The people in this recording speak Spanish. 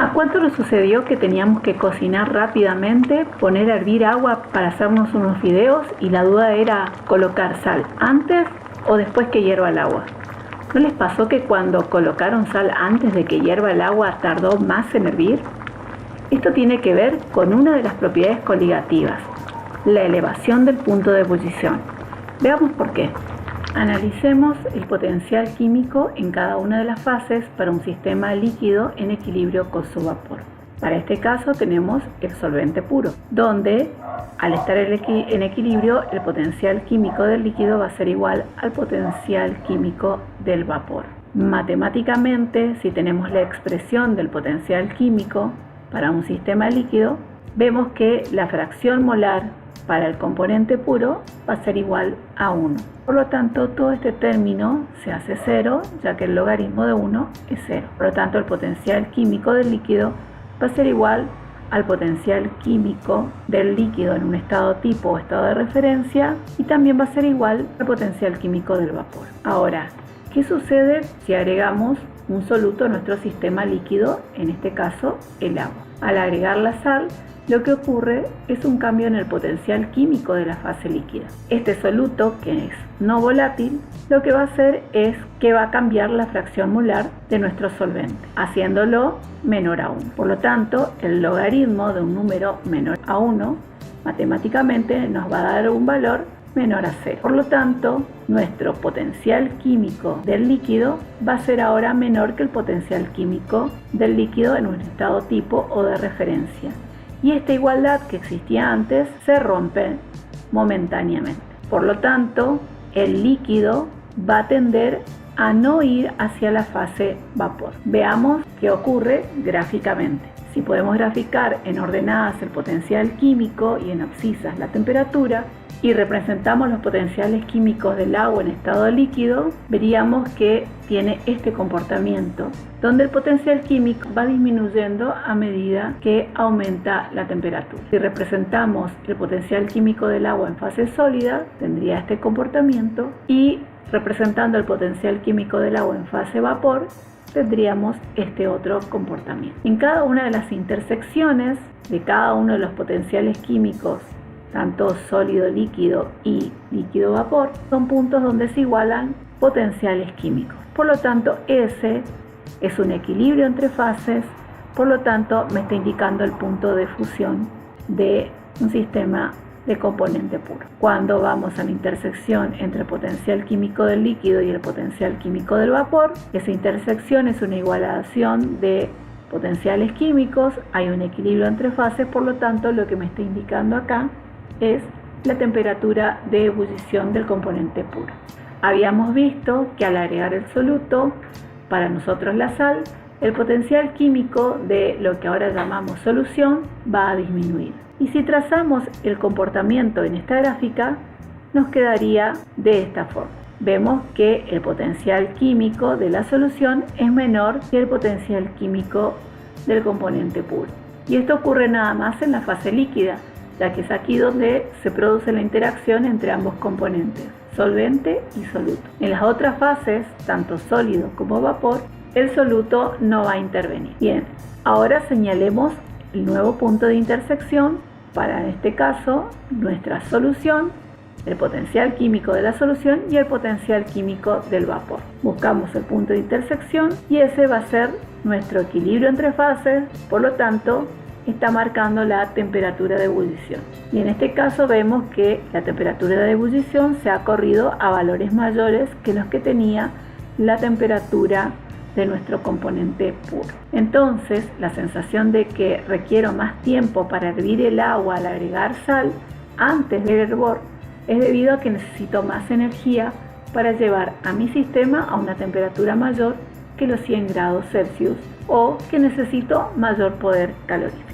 ¿A cuánto nos sucedió que teníamos que cocinar rápidamente, poner a hervir agua para hacernos unos fideos y la duda era colocar sal antes o después que hierva el agua? ¿No les pasó que cuando colocaron sal antes de que hierva el agua tardó más en hervir? Esto tiene que ver con una de las propiedades coligativas, la elevación del punto de ebullición. Veamos por qué. Analicemos el potencial químico en cada una de las fases para un sistema líquido en equilibrio con su vapor. Para este caso tenemos el solvente puro, donde al estar en equilibrio el potencial químico del líquido va a ser igual al potencial químico del vapor. Matemáticamente, si tenemos la expresión del potencial químico para un sistema líquido, vemos que la fracción molar para el componente puro va a ser igual a 1. Por lo tanto, todo este término se hace 0, ya que el logaritmo de 1 es 0. Por lo tanto, el potencial químico del líquido va a ser igual al potencial químico del líquido en un estado tipo o estado de referencia, y también va a ser igual al potencial químico del vapor. Ahora, ¿qué sucede si agregamos un soluto a nuestro sistema líquido, en este caso el agua? Al agregar la sal, lo que ocurre es un cambio en el potencial químico de la fase líquida. Este soluto, que es no volátil, lo que va a hacer es que va a cambiar la fracción molar de nuestro solvente, haciéndolo menor a 1. Por lo tanto, el logaritmo de un número menor a 1, matemáticamente nos va a dar un valor menor a 0. Por lo tanto, nuestro potencial químico del líquido va a ser ahora menor que el potencial químico del líquido en un estado tipo o de referencia. Y esta igualdad que existía antes se rompe momentáneamente. Por lo tanto, el líquido va a tender a no ir hacia la fase vapor. Veamos qué ocurre gráficamente. Si podemos graficar en ordenadas el potencial químico y en abscisas la temperatura, y representamos los potenciales químicos del agua en estado líquido, veríamos que tiene este comportamiento, donde el potencial químico va disminuyendo a medida que aumenta la temperatura. Si representamos el potencial químico del agua en fase sólida, tendría este comportamiento, y representando el potencial químico del agua en fase vapor, tendríamos este otro comportamiento. En cada una de las intersecciones de cada uno de los potenciales químicos, tanto sólido, líquido y líquido vapor, son puntos donde se igualan potenciales químicos. Por lo tanto, ese es un equilibrio entre fases, por lo tanto me está indicando el punto de fusión de un sistema de componente puro. Cuando vamos a la intersección entre el potencial químico del líquido y el potencial químico del vapor, esa intersección es una igualación de potenciales químicos, hay un equilibrio entre fases, por lo tanto lo que me está indicando acá es la temperatura de ebullición del componente puro. Habíamos visto que al agregar el soluto, para nosotros la sal, el potencial químico de lo que ahora llamamos solución va a disminuir. Y si trazamos el comportamiento en esta gráfica, nos quedaría de esta forma. Vemos que el potencial químico de la solución es menor que el potencial químico del componente puro. Y esto ocurre nada más en la fase líquida, ya que es aquí donde se produce la interacción entre ambos componentes, solvente y soluto. En las otras fases, tanto sólido como vapor, el soluto no va a intervenir. Bien, ahora señalemos el nuevo punto de intersección para, en este caso, nuestra solución, el potencial químico de la solución y el potencial químico del vapor. Buscamos el punto de intersección y ese va a ser nuestro equilibrio entre fases, por lo tanto, está marcando la temperatura de ebullición. Y en este caso vemos que la temperatura de ebullición se ha corrido a valores mayores que los que tenía la temperatura de nuestro componente puro. Entonces, la sensación de que requiero más tiempo para hervir el agua al agregar sal antes del hervor es debido a que necesito más energía para llevar a mi sistema a una temperatura mayor que los 100 grados Celsius, o que necesito mayor poder calorífico.